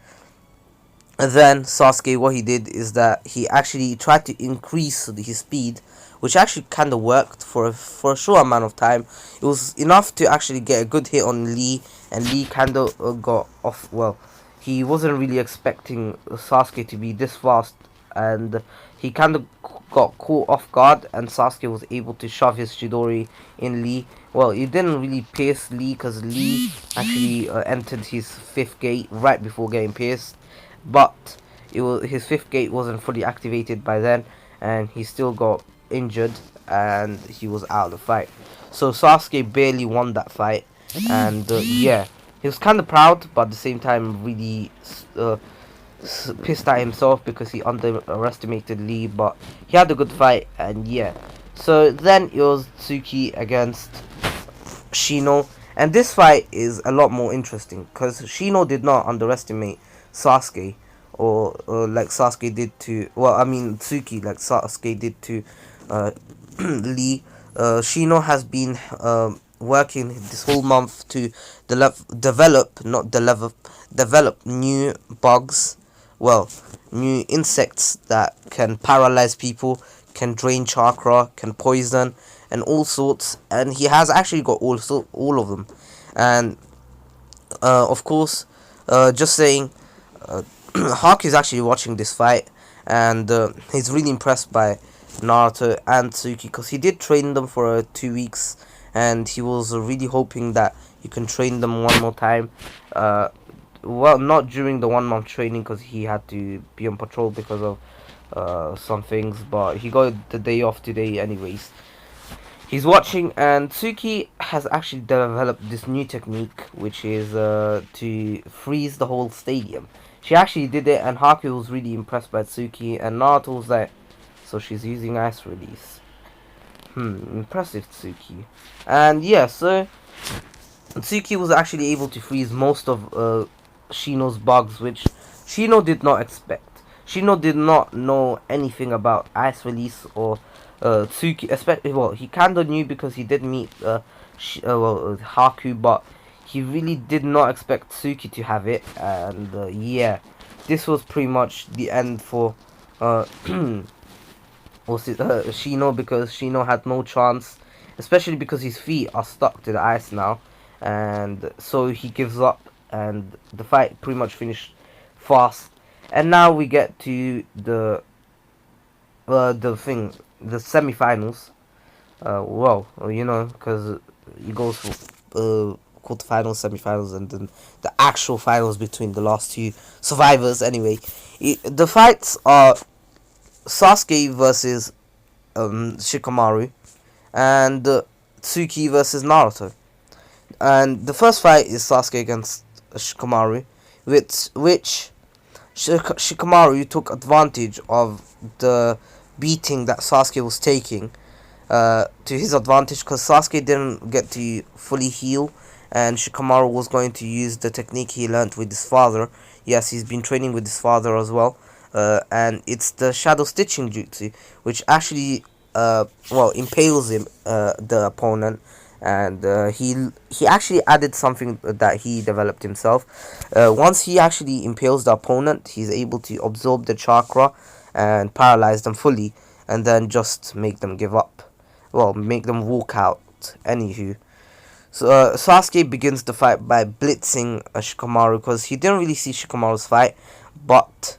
and then Sasuke, what he did is that he actually tried to increase his speed, which actually kind of worked for a short amount of time. It was enough to actually get a good hit on Lee, and Lee kind of got off. Well, he wasn't really expecting Sasuke to be this fast, and he kind of got caught off guard, and Sasuke was able to shove his Chidori in Lee. Well, it didn't really pierce Lee, because Lee actually entered his 5th gate right before getting pierced, but his 5th gate wasn't fully activated by then, and he still got injured, and he was out of the fight. So Sasuke barely won that fight, and yeah, he was kind of proud, but at the same time really pissed at himself because he underestimated Lee, but he had a good fight, and yeah. So then it was Tsuki against Shino, and this fight is a lot more interesting because Shino did not underestimate Sasuke, or like Sasuke did to, well, I mean Tsuki, like Sasuke did to Lee. Shino has been working this whole month to develop new bugs, well, new insects that can paralyze people, can drain chakra, can poison, and all sorts. And he has actually got all of them. And of course, just saying, Hawk is actually watching this fight, and he's really impressed by Naruto and Tsuki, because he did train them for 2 weeks, and he was really hoping that he can train them one more time. Well, not during the 1 month training, because he had to be on patrol because of some things, but he got the day off today anyways. He's watching, and Tsuki has actually developed this new technique, which is to freeze the whole stadium. She actually did it, and Haku was really impressed by Tsuki, and Naruto was like, so she's using ice release. Impressive, Tsuki. And yeah, so Tsuki was actually able to freeze most of Shino's bugs, which Shino did not expect. Shino did not know anything about ice release or Tsuki, especially, well, he kinda knew because he did meet Haku, but he really did not expect Tsuki to have it, and yeah, this was pretty much the end for Shino, because Shino had no chance, especially because his feet are stuck to the ice now, and so he gives up, and the fight pretty much finished fast. And now we get to the semifinals. Well, you know, because it goes for quarterfinals, semifinals, and then the actual finals between the last two survivors. Anyway, the fights are Sasuke versus Shikamaru, and Tsuki versus Naruto. And the first fight is Sasuke against Shikamaru, which Shikamaru took advantage of the beating that Sasuke was taking to his advantage, because Sasuke didn't get to fully heal, and Shikamaru was going to use the technique he learned with his father. Yes, he's been training with his father as well, and it's the shadow stitching jutsu, which actually impales him, the opponent, and he actually added something that he developed himself. Once he actually impales the opponent, he's able to absorb the chakra and paralyze them fully, and then just make them give up. Well, make them walk out. Anywho, so Sasuke begins the fight by blitzing Shikamaru, because he didn't really see Shikamaru's fight, but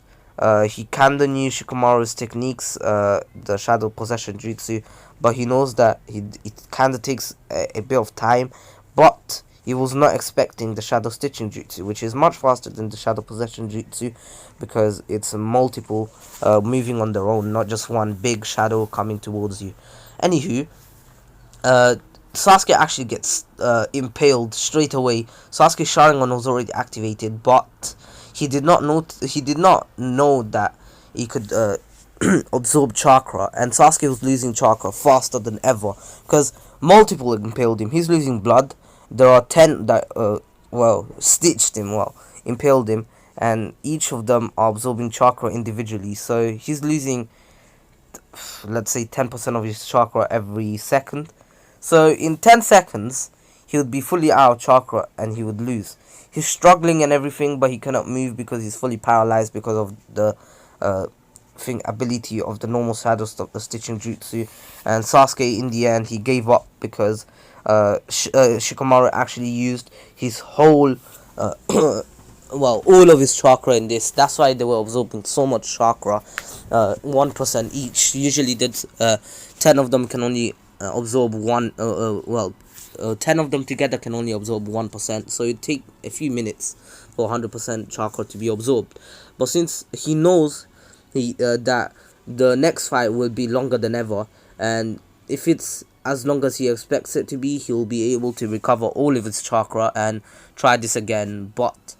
he kinda knew Shikamaru's techniques, the shadow possession jutsu, but he knows that it kinda takes a bit of time, but he was not expecting the shadow stitching jutsu, which is much faster than the shadow possession jutsu, because it's multiple moving on their own, not just one big shadow coming towards you. Anywho, Sasuke actually gets impaled straight away. Sasuke's Sharingan was already activated, but he did not know that he could absorb chakra, and Sasuke was losing chakra faster than ever because multiple impaled him. He's losing blood. There are 10 that stitched him, impaled him, and each of them are absorbing chakra individually. So he's losing, let's say, 10% of his chakra every second. So in 10 seconds, he would be fully out of chakra and he would lose. He's struggling and everything, but he cannot move because he's fully paralyzed because of the ability of the normal shadow stitching jutsu. And Sasuke, in the end, he gave up because Shikamaru actually used his whole all of his chakra in this. That's why they were absorbing so much chakra, 1% each. Usually, 10 of them can only absorb 10 of them together can only absorb 1%. So it take a few minutes for 100% chakra to be absorbed. But since he knows that the next fight will be longer than ever, and if it's as long as he expects it to be, he'll be able to recover all of his chakra and try this again. But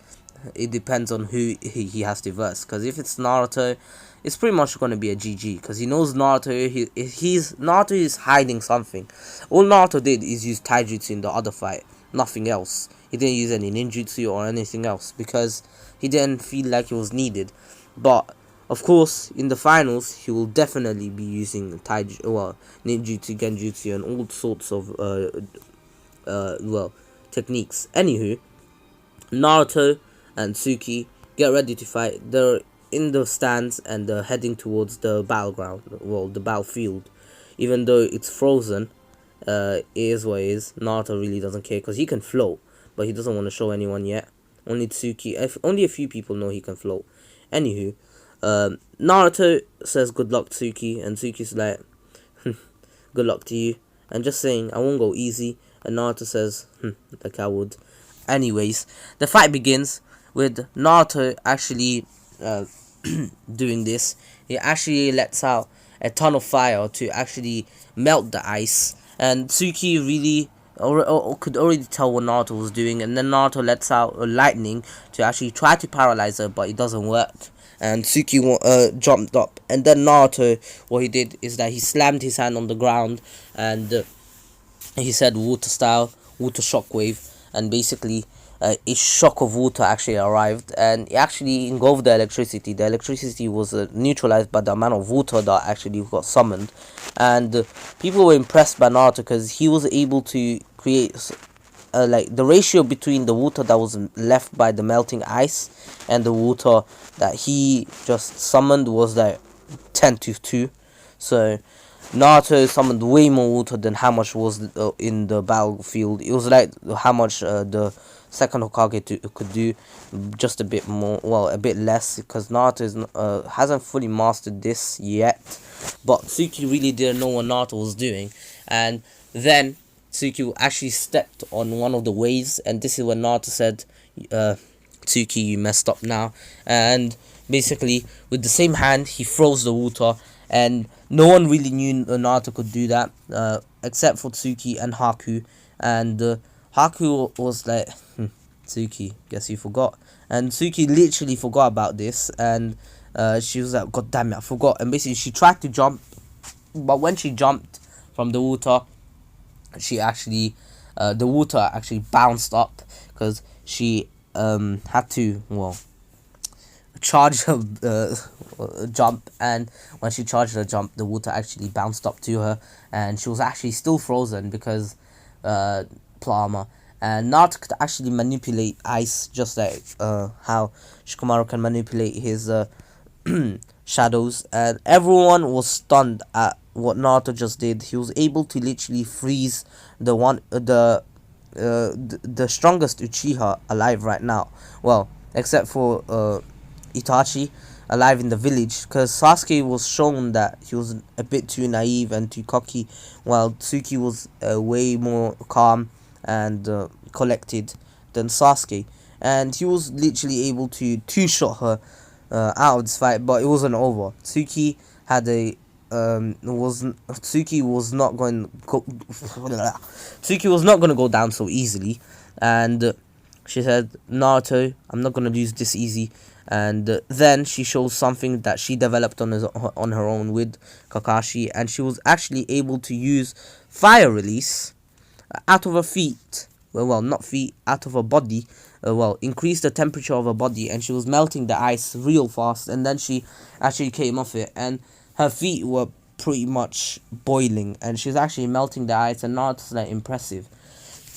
it depends on who he has to verse, because if it's Naruto, it's pretty much going to be a GG, because he knows Naruto. Naruto is hiding something. All Naruto did is use taijutsu in the other fight, nothing else. He didn't use any ninjutsu or anything else because he didn't feel like it was needed. But of course, in the finals, he will definitely be using ninjutsu, genjutsu, and all sorts of techniques. Anywho, Naruto and Tsuki get ready to fight. They're in the stands and they're heading towards the battleground, the battlefield. Even though it's frozen, it is what it is. Naruto really doesn't care because he can float, but he doesn't want to show anyone yet. Only only a few people know he can float. Anywho, Naruto says good luck, Tsuki, and Tsuki's like, good luck to you. And just saying, I won't go easy. And Naruto says, like I would. Anyways, the fight begins with Naruto actually doing this. He actually lets out a ton of fire to actually melt the ice, and Tsuki really could already tell what Naruto was doing, and then Naruto lets out lightning to actually try to paralyze her, but it doesn't work, and Tsuki jumped up, and then Naruto, what he did is that he slammed his hand on the ground, and he said water style, water shockwave, and basically a shock of water actually arrived, and it actually engulfed the electricity. The electricity was neutralized by the amount of water that actually got summoned, and people were impressed by Naruto because he was able to create like the ratio between the water that was left by the melting ice and the water that he just summoned was like 10-2. So Naruto summoned way more water than how much was in the battlefield. It was like how much the second Hokage could do, just a bit more, a bit less, because Naruto hasn't fully mastered this yet. But Tsuki really didn't know what Naruto was doing, and then Tsuki actually stepped on one of the waves, and this is when Naruto said, Tsuki, you messed up now. And basically, with the same hand, he froze the water, and no one really knew Naruto could do that, except for Tsuki and Haku. And Haku was like, Tsuki, guess you forgot. And Tsuki literally forgot about this, and she was like, God damn it, I forgot. And basically, she tried to jump, but when she jumped from the water, she actually, the water actually bounced up, because she had to, charge her jump, and when she charged her jump, the water actually bounced up to her, and she was actually still frozen because Plama. And Naruto could actually manipulate ice, just like how Shikamaru can manipulate his shadows, and everyone was stunned at what Naruto just did. He was able to literally freeze the strongest Uchiha alive right now. Well, except for Itachi alive in the village, because Sasuke was shown that he was a bit too naive and too cocky, while Tsuki was way more calm and collected than Sasuke, and he was literally able to two-shot her out of this fight, but it wasn't over. Tsuki had a Tsuki was not going Tsuki was not going to go down so easily, and she said, Naruto, I'm not going to lose this easy. And then she shows something that she developed on her own with Kakashi, and she was actually able to use fire release out of her feet. Well, not feet, out of her body. Increase the temperature of her body, and she was melting the ice real fast. And then she actually came off it, and her feet were pretty much boiling, and she's actually melting the ice. And Naruto's like, impressive.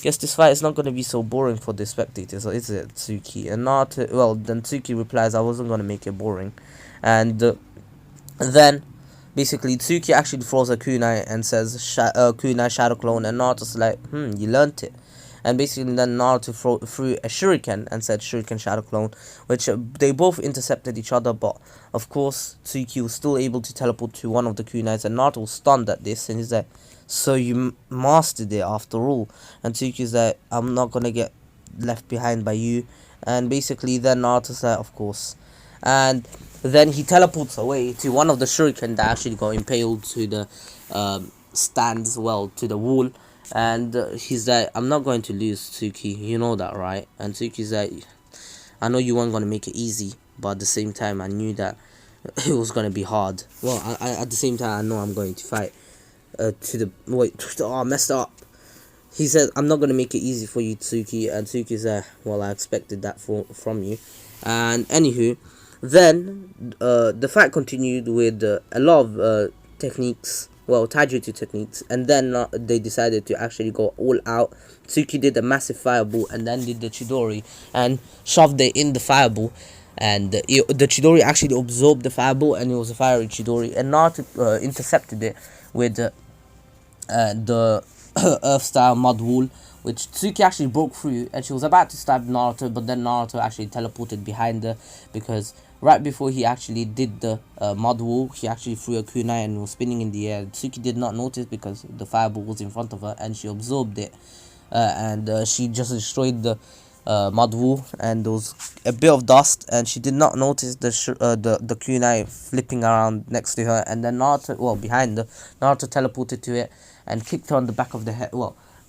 Guess this fight is not going to be so boring for the spectators, or is it, Tsuki? And Naruto, then Tsuki replies, I wasn't going to make it boring. And then basically Tsuki actually throws a kunai and says kunai shadow clone, and Naruto's like, you learnt it. And basically then Naruto threw a shuriken and said shuriken shadow clone, which they both intercepted each other, but of course Tsuki was still able to teleport to one of the kunais, and Naruto was stunned at this, and he's like, so you mastered it after all. And Tsuki's like, I'm not gonna get left behind by you. And basically then Naruto's like, of course. And then he teleports away to one of the shuriken that actually got impaled to the stands, to the wall. And he's like, I'm not going to lose, Tsuki, you know that, right? And Tsuki's like, I know you weren't going to make it easy, but at the same time I knew that it was going to be hard. Well, I at the same time I know I'm going to fight I messed up. He said, I'm not going to make it easy for you, Tsuki. And Tsuki's like, well, I expected that from you. And anywho, then the fight continued with a lot of techniques, taijutsu techniques, and then they decided to actually go all out. Tsuki did a massive fireball and then did the Chidori and shoved it in the fireball, and the Chidori actually absorbed the fireball, and it was a fiery Chidori, and Naruto intercepted it with the Earth style mud wall, which Tsuki actually broke through, and she was about to stab Naruto, but then Naruto actually teleported behind her, because right before he actually did the mud wall, he actually threw a kunai and was spinning in the air. Tsuki did not notice because the fireball was in front of her, and she absorbed it, and she just destroyed the mud wall, and there was a bit of dust, and she did not notice the kunai flipping around next to her. And then Naruto, behind her, Naruto teleported to it and kicked her on the back of the head.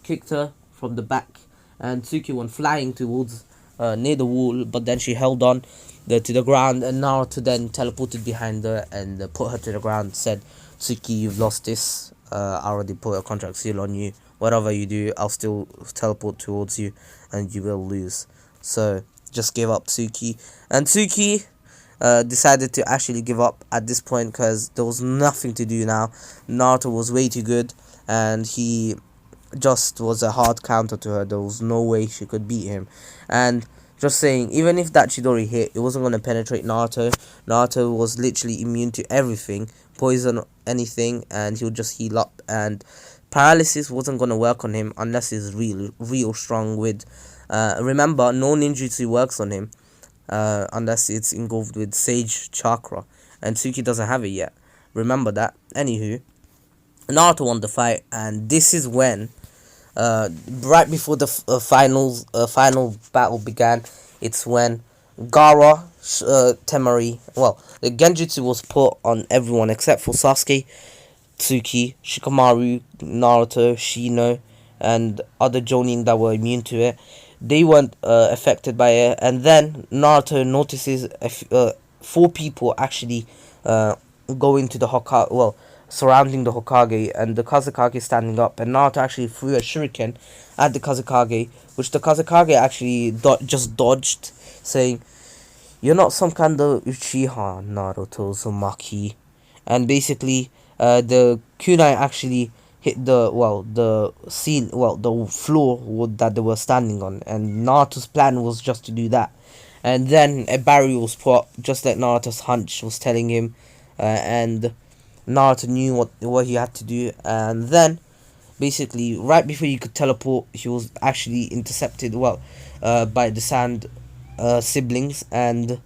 Kicked her from the back, and Tsuki went flying towards near the wall, but then she held on to the ground, and Naruto then teleported behind her and put her to the ground. Said, Tsuki, you've lost this. I already put a contract seal on you. Whatever you do, I'll still teleport towards you, and you will lose. So just give up, Tsuki. And Tsuki decided to actually give up at this point, because there was nothing to do now. Naruto was way too good, and he just was a hard counter to her. There was no way she could beat him. And just saying, even if that Chidori hit, it wasn't going to penetrate Naruto. Naruto was literally immune to everything, poison, anything, and he would just heal up. And paralysis wasn't going to work on him unless he's real strong with remember, no ninjutsu works on him unless it's involved with Sage Chakra, and Tsuki doesn't have it yet. Remember that. Anywho, Naruto won the fight, and this is when right before the final battle began, it's when Gaara, Temari, the Genjutsu was put on everyone except for Sasuke, Tsuki, Shikamaru, Naruto, Shino, and other Jonin that were immune to it. They weren't affected by it, and then Naruto notices 4 people actually go into the Hokage, surrounding the Hokage, and the Kazekage standing up, and Naruto actually threw a shuriken at the Kazekage, which the Kazekage actually just dodged, saying, you're not some kind of Uchiha, Naruto Uzumaki. And basically the kunai actually hit the floor that they were standing on, and Naruto's plan was just to do that. And then a barrier was put up, just like Naruto's hunch was telling him, and Naruto knew what he had to do. And then basically right before he could teleport, he was actually intercepted by the sand siblings, and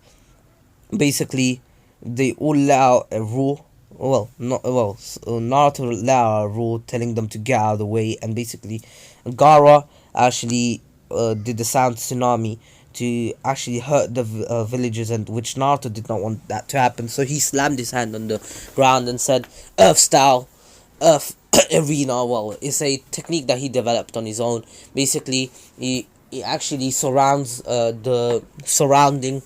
basically they all let out a roar. Naruto let out a roar telling them to get out of the way, and basically Gaara actually did the sound tsunami to actually hurt the villagers, and which Naruto did not want that to happen. So he slammed his hand on the ground and said, "Earth style, Earth arena." Well, it's a technique that he developed on his own. Basically, he actually surrounds the surrounding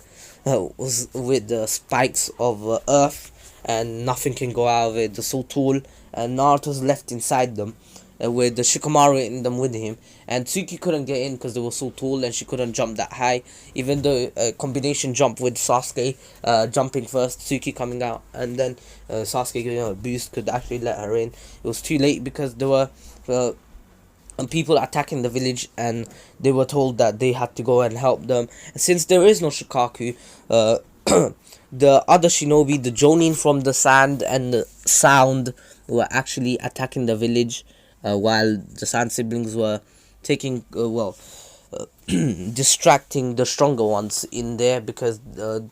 with the spikes of earth, and nothing can go out of it. They're so tall, and Naruto's left inside them, with the Shikamaru in them with him. And Tsuki couldn't get in because they were so tall, and she couldn't jump that high. Even though combination jump with Sasuke jumping first, Tsuki coming out, and then Sasuke getting a boost could actually let her in. It was too late because there were people attacking the village, and they were told that they had to go and help them. And since there is no Shikaku, the other shinobi, the Jonin from the sand and the sound, were actually attacking the village, while the Sand siblings were taking distracting the stronger ones in there, because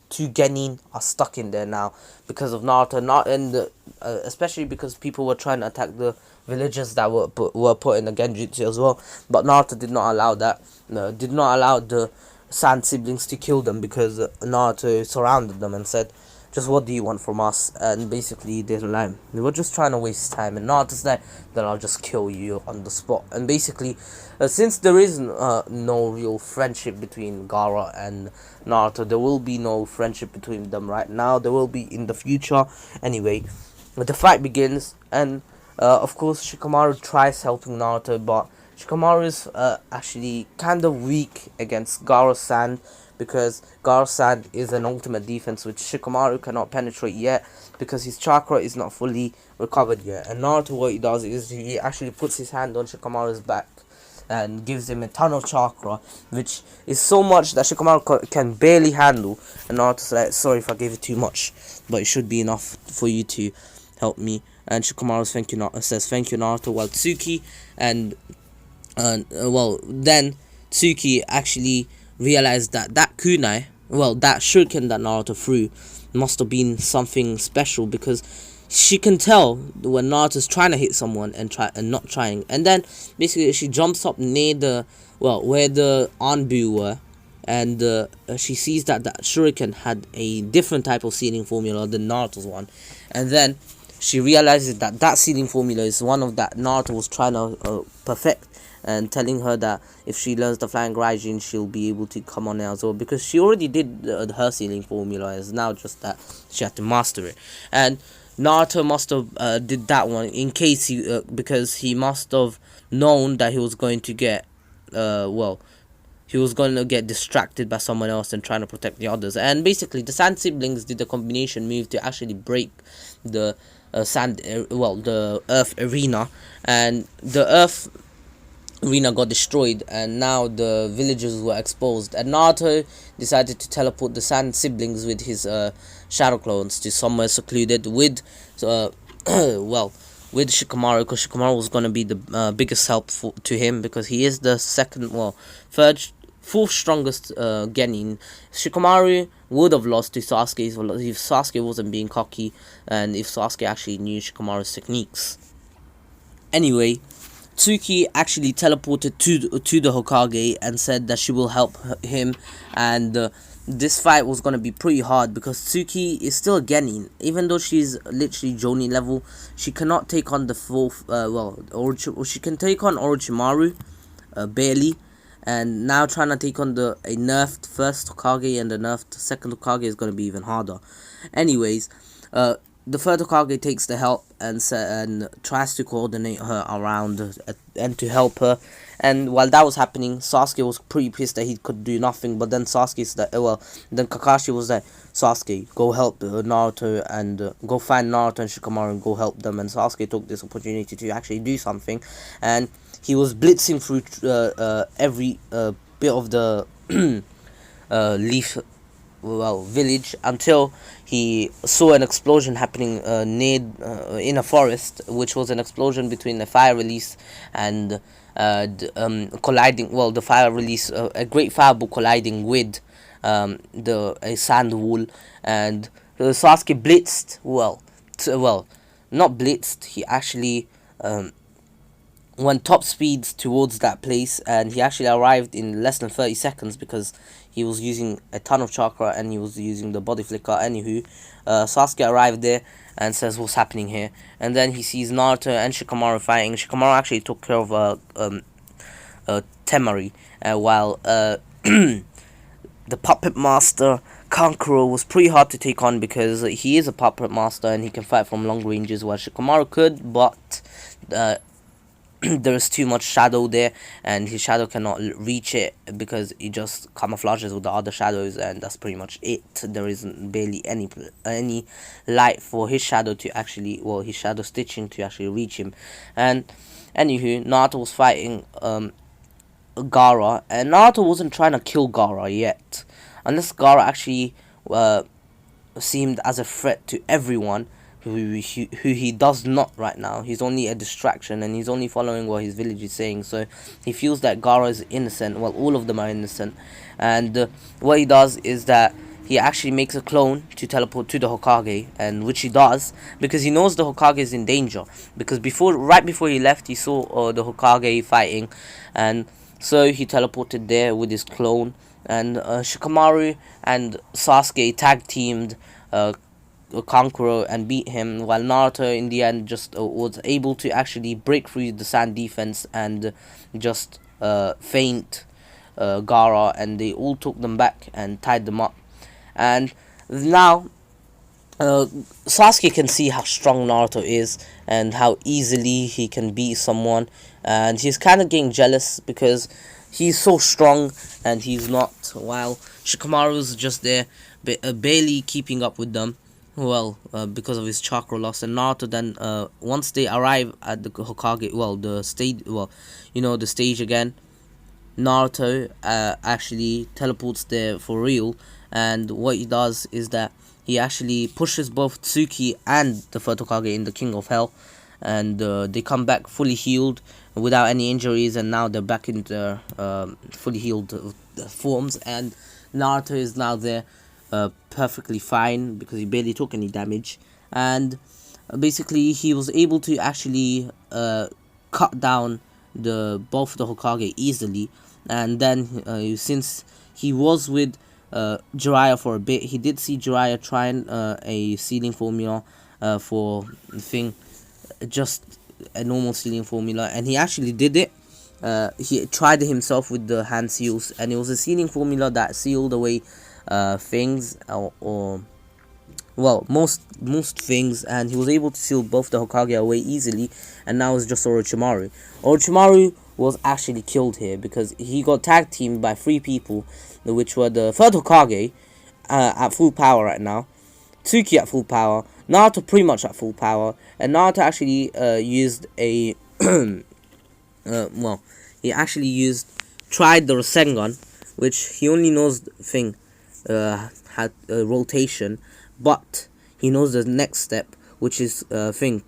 two Genin are stuck in there now because of Naruto, not and especially because people were trying to attack the villagers that were put in the Genjutsu as well. But Naruto did not allow that. Did not allow the Sand siblings to kill them, because Naruto surrounded them and said, "Just what do you want from us?" And basically they were just trying to waste time, and Naruto's like, "Then I'll just kill you on the spot." And basically, since there is no real friendship between Gaara and Naruto, there will be no friendship between them right now. There will be in the future. Anyway, the fight begins, and of course Shikamaru tries helping Naruto, but Shikamaru is actually kind of weak against Gaara's Sand, because Gaara's Sand is an ultimate defense which Shikamaru cannot penetrate yet, because his chakra is not fully recovered yet. And Naruto, what he does is he actually puts his hand on Shikamaru's back and gives him a ton of chakra, which is so much that Shikamaru can barely handle. And Naruto's like, "Sorry if I gave you too much, but it should be enough for you to help me." And Shikamaru says thank you Naruto, while Tsuki and then Tsuki actually realized that kunai, that shuriken that Naruto threw, must have been something special, because she can tell when Naruto's trying to hit someone and not trying. And then basically she jumps up near the where the Anbu were, and she sees that that shuriken had a different type of sealing formula than Naruto's one. And then she realizes that that sealing formula is one of that Naruto was trying to perfect, and telling her that if she learns the Flying Gaijin, she'll be able to come on now as well, because she already did her sealing formula. It's now just that she had to master it. And Naruto must have did that one in case because he must have known that he was going to get he was going to get distracted by someone else and trying to protect the others. And basically the Sand siblings did the combination move to actually break the the Earth arena, and the Earth arena got destroyed, and now the villagers were exposed. And Naruto decided to teleport the Sand siblings with his shadow clones to somewhere secluded with with Shikamaru, because Shikamaru was going to be the biggest help to him, because he is the fourth strongest Genin. Shikamaru would have lost to Sasuke if Sasuke wasn't being cocky, and if Sasuke actually knew Shikamaru's techniques. Anyway, Tsuki actually teleported to the Hokage and said that she will help him, and this fight was going to be pretty hard, because Tsuki is still a Genin. Even though she's literally Jonin level, she cannot take on the fourth, she can take on Orochimaru, barely, and now trying to take on a nerfed first Hokage and a nerfed second Hokage is going to be even harder. Anyways, the third Hokage takes the help and tries to coordinate her around and to help her. And while that was happening, Sasuke was pretty pissed that he could do nothing. But then then Kakashi was like, "Sasuke, go help Naruto and go find Naruto and Shikamaru and go help them." And Sasuke took this opportunity to actually do something, and he was blitzing through every bit of the leaf village, until he saw an explosion happening in a forest, which was an explosion between a fire release and colliding. The fire release, a great fireball colliding with a sand wall, and Sasuke blitzed. Not blitzed. He actually went top speeds towards that place, and he actually arrived in less than 30 seconds, because he was using a ton of chakra and he was using the body flicker. Anywho, Sasuke arrived there and says what's happening here, and then he sees Naruto and Shikamaru fighting. Shikamaru actually took care of Temari, while the puppet master Kankuro was pretty hard to take on because he is a puppet master and he can fight from long ranges, while Shikamaru could, but there is too much shadow there and his shadow cannot reach it because he just camouflages with the other shadows, and that's pretty much it. There isn't barely any light for his shadow to actually, well, his shadow stitching to actually reach him. And anywho, Naruto was fighting Gaara, and Naruto wasn't trying to kill Gaara yet, unless Gaara actually seemed as a threat to everyone who he does not right now. He's only a distraction and he's only following what his village is saying, so he feels that Gaara is innocent. Well, all of them are innocent, and what he does is that he actually makes a clone to teleport to the Hokage, and which he does because he knows the Hokage is in danger, because right before he left he saw the Hokage fighting, and so he teleported there with his clone, and Shikamaru and Sasuke tag teamed Kankuro and beat him, while Naruto in the end just was able to actually break through the sand defense and just feint Gaara, and they all took them back and tied them up. And now Sasuke can see how strong Naruto is and how easily he can beat someone, and he's kind of getting jealous because he's so strong and he's not, while Shikamaru's just there barely keeping up with them, well, because of his chakra loss. And Naruto then once they arrive at the Hokage, well, the stage, well, the stage again, Naruto actually teleports there for real, and what he does is that he actually pushes both Tsuki and the third Hokage in the King of Hell, and they come back fully healed without any injuries, and now they're back in their fully healed forms, and Naruto is now there perfectly fine because he barely took any damage, and basically he was able to actually cut down both the Hokage easily. And then since he was with Jiraiya for a bit, he did see Jiraiya trying a sealing formula for the thing, just a normal sealing formula, and he actually did it. He tried it himself with the hand seals, and it was a sealing formula that sealed away things, or well, most things, and he was able to seal both the Hokage away easily. And now it's just Orochimaru. Orochimaru was actually killed here because he got tag teamed by 3 people, which were the third Hokage at full power right now, Tsuki at full power, Naruto pretty much at full power, and Naruto actually used a well, he actually tried the Rasengan, which he only knows the thing had rotation, but he knows the next step, which is popping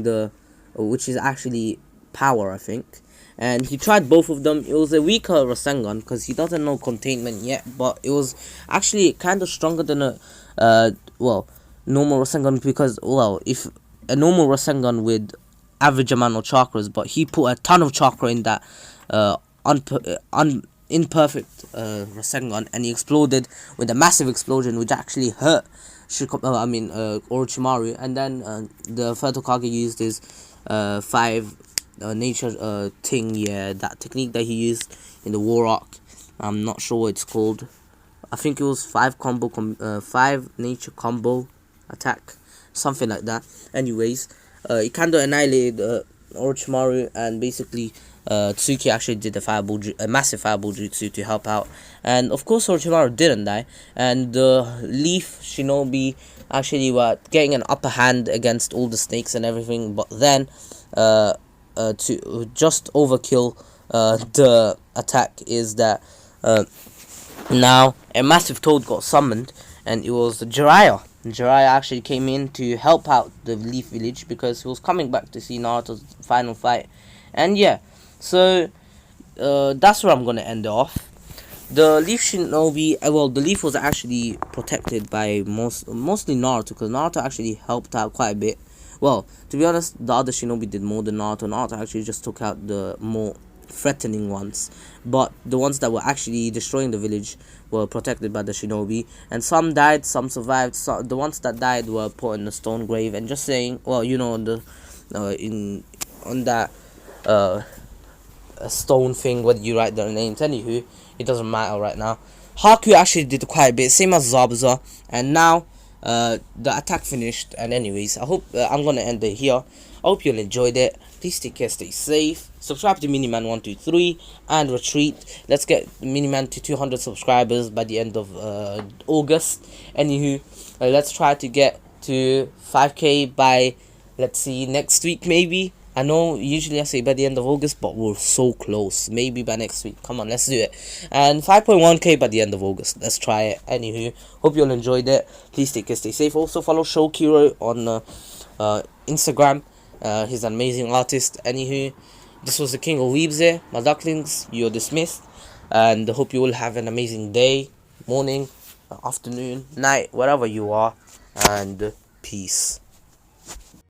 the, which is actually power, I think. And he tried both of them. It was a weaker Rasengan because he doesn't know containment yet, but it was actually kind of stronger than a normal Rasengan, because, well, if a normal Rasengan with average amount of chakras, but he put a ton of chakra in that imperfect Rasengan, and he exploded with a massive explosion, which actually hurt Orochimaru. And then the third Hokage used his 5 nature thing, yeah, that technique that he used in the War Arc. I'm not sure what it's called. I think it was 5 nature combo attack, something like that. Anyways, he kind of annihilated Orochimaru, and basically Tsuki actually did a massive fireball jutsu to help out, and of course Orochimaru didn't die, and the Leaf Shinobi actually were getting an upper hand against all the snakes and everything, but then to just overkill the attack is that now a massive toad got summoned, and it was Jiraiya. Jiraiya actually came in to help out the Leaf Village because he was coming back to see Naruto's final fight. And yeah, so that's where I'm gonna end it off. The Leaf Shinobi, the Leaf was actually protected by mostly Naruto, because Naruto actually helped out quite a bit. Well, to be honest, the other Shinobi did more than Naruto. Naruto actually just took out the more threatening ones, but the ones that were actually destroying the village were protected by the shinobi, and some died, some survived. So the ones that died were put in a stone grave. And just saying, well, you know, in on that a stone thing, whether you write their names, anywho, it doesn't matter right now. Haku actually did quite a bit, same as Zabuza, and now the attack finished. And anyways, I hope I'm gonna end it here. I hope you all enjoyed it. Please take care, stay safe. Subscribe to Miniman123 and Ratreet. Let's get Miniman to 200 subscribers by the end of August. Anywho, let's try to get to 5k by, let's see, next week maybe. I know usually I say by the end of August, but we're so close. Maybe by next week. Come on, let's do it. And 5.1k by the end of August. Let's try it. Anywho, hope you all enjoyed it. Please take care, stay safe. Also follow Shokiro on Instagram. He's an amazing artist. Anywho, this was the King of Weebs here. My ducklings, you're dismissed. And I hope you all have an amazing day, morning, afternoon, night, wherever you are. And peace.